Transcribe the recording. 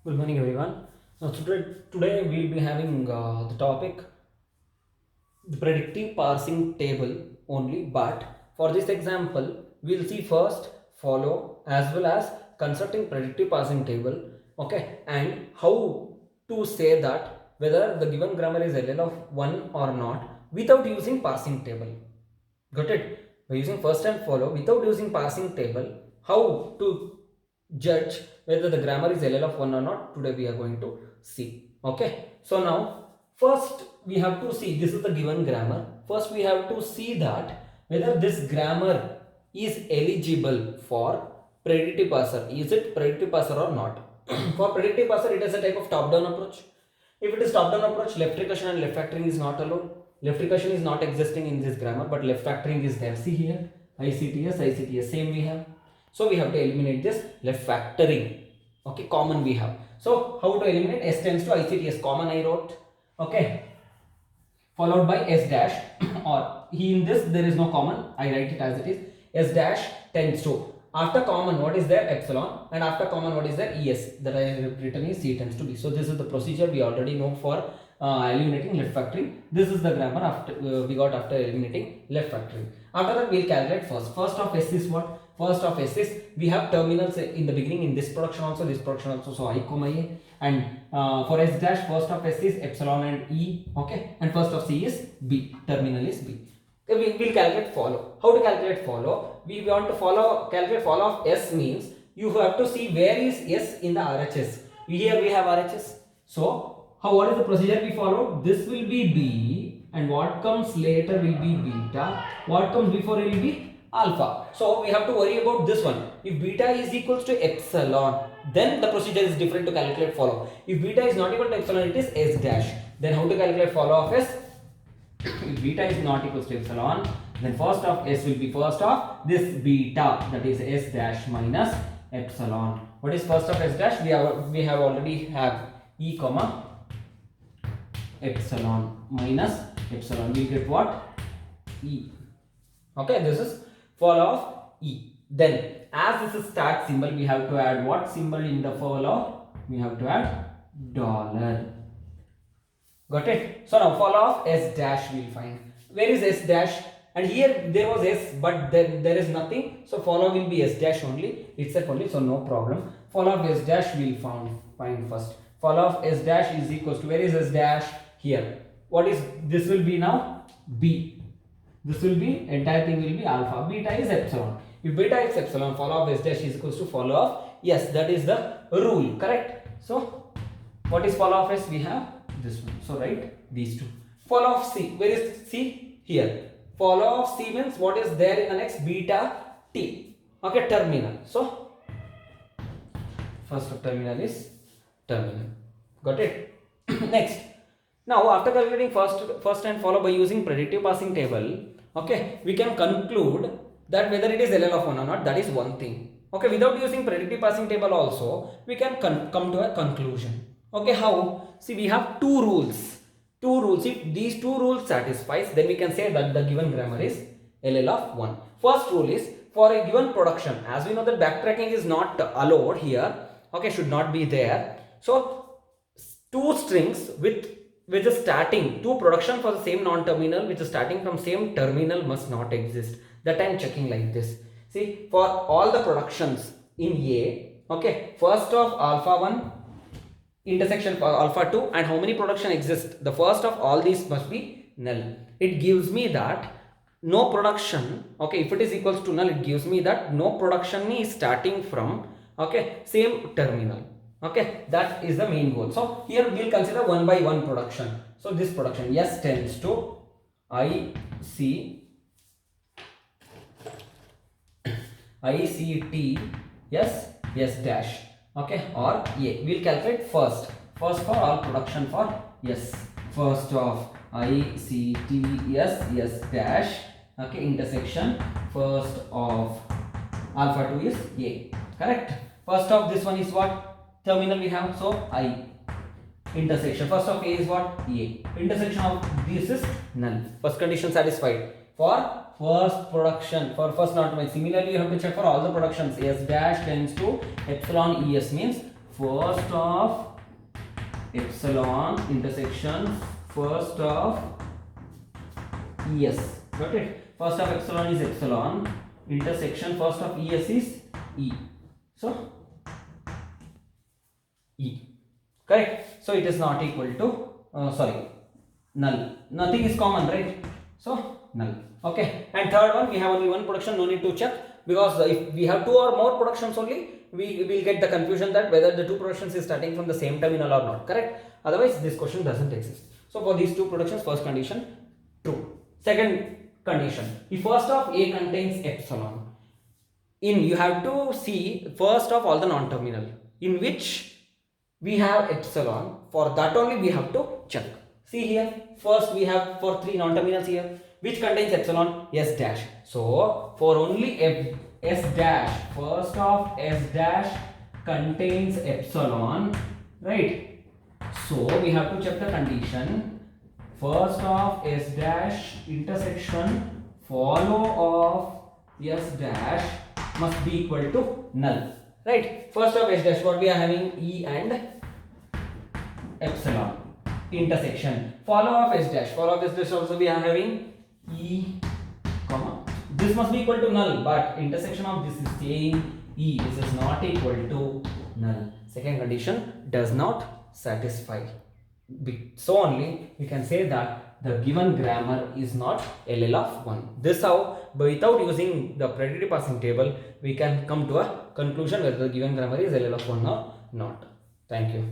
Good morning, everyone. Today we'll be having the topic the predictive parsing table only. But for this example, we'll see first follow as well as constructing predictive parsing table. Okay, and how to say that whether the given grammar is LL of 1 or not without using parsing table. Got it? By using first and follow without using parsing table, how to judge whether the grammar is LL of 1 or not, today we are going to see. Okay, so now first we have to see, this is the given grammar. First we have to see that whether this grammar is eligible for predictive parser. Is it predictive parser or not? For predictive parser, it is a type of top down approach. If it is top down approach, left recursion and left factoring is not allowed. Left recursion is not existing in this grammar, but left factoring is there. See here, ICTS, same we have. So we have to eliminate this left factoring. Okay, common we have. So how to eliminate? S tends to ICTS, common I wrote. Okay, followed by S dash or in this there is no common, I write it as it is. S dash tends to, after common what is there? Epsilon, and after common what is there? ES, that I have written is C tends to B. So this is the procedure we already know for eliminating left factoring. This is the grammar after we got after eliminating left factoring. After that we will calculate first. First of S is what? First of S is, we have terminals in the beginning in this production also, this production also. So I comma A, and for S dash first of S is epsilon and E. Okay, and first of C is B, terminal is B. We will calculate follow. How to calculate follow? We want to calculate follow of S means you have to see where is S in the RHS. Here we have RHS. So what is the procedure we follow? This will be B, and what comes later will be beta. What comes before will be alpha. So we have to worry about this one. If beta is equals to epsilon, then the procedure is different to calculate follow. If beta is not equal to epsilon, it is S dash. Then how to calculate follow of S? If beta is not equals to epsilon, then first of S will be first of this beta, that is S dash minus epsilon. What is first of S dash? We have already have E comma epsilon minus epsilon. We get what? E. Okay, this is follow of E. Then as this is start symbol, we have to add what symbol in the follow? We have to add dollar. Got it? So now follow of S dash we will find. Where is S dash? And here there was S, but then there is nothing. So follow will be S dash only. Itself only. So no problem. Follow of S dash we will find first. Follow of S dash is equals to, where is S dash? Here. What is this? Will be now B. This will be, entire thing will be alpha. Beta is epsilon. If beta is epsilon, follow of S dash is equals to follow of, yes, that is the rule, correct? So what is follow of S? We have this one. So write these two. Follow of C. Where is C? Here. Follow of C means what is there in the next? Beta T. Okay, terminal. So first of terminal is terminal. Got it? Next. Now after calculating first and follow by using predictive parsing table, okay, we can conclude that whether it is LL of 1 or not, that is one thing. Okay, without using predictive parsing table also, we can come to a conclusion. Okay, how? See, we have two rules. If these two rules satisfies, then we can say that the given grammar is LL of 1. First rule is, for a given production, as we know that backtracking is not allowed here, okay, should not be there. So two strings which is starting, two production for the same non-terminal which is starting from same terminal must not exist. That I am checking like this. See, for all the productions in A, okay, first of alpha 1 intersection for alpha 2, and how many production exist? The first of all these must be null. It gives me that no production, okay, if it is equals to null, it gives me that no production is starting from, okay, same terminal. Okay, that is the main goal. So here we will consider one by one production. So this production S tends to ICT S dash, okay, or A. We will calculate first for all production for S. First of ICT S dash, okay, intersection first of alpha 2 is A, correct? First of this one is what? Terminal we have, so I. Intersection first of A is what? A. Intersection of this is null. First condition satisfied. For first production, for first not. Similarly, you have to check for all the productions. S dash tends to epsilon ES means first of epsilon intersection first of es. Got it? First of epsilon is epsilon, intersection first of es is e. So e. Correct? So it is not equal to null. Nothing is common, right? So null. Okay. And third one, we have only one production, no need to check, because if we have two or more productions only, we will get the confusion that whether the two productions is starting from the same terminal or not. Correct? Otherwise this question doesn't exist. So for these two productions, first condition true. Second condition, if first of A contains epsilon, you have to see first of all the non-terminal in which we have epsilon. For that only we have to check. See here, first we have for three non-terminals here, which contains epsilon, s dash. So for only s dash, first of s dash contains epsilon, right? So we have to check the condition, first of s dash intersection follow of s dash must be equal to null, right? First of s dash, what we are having, e and epsilon intersection, follow of s dash also we are having e comma, this must be equal to null, but intersection of this is saying e, this is not equal to null. Second condition does not satisfy. So only we can say that the given grammar is not LL of 1. This how, without using the predictive parsing table, we can come to a conclusion whether the given grammar is LL of 1 or not. Thank you.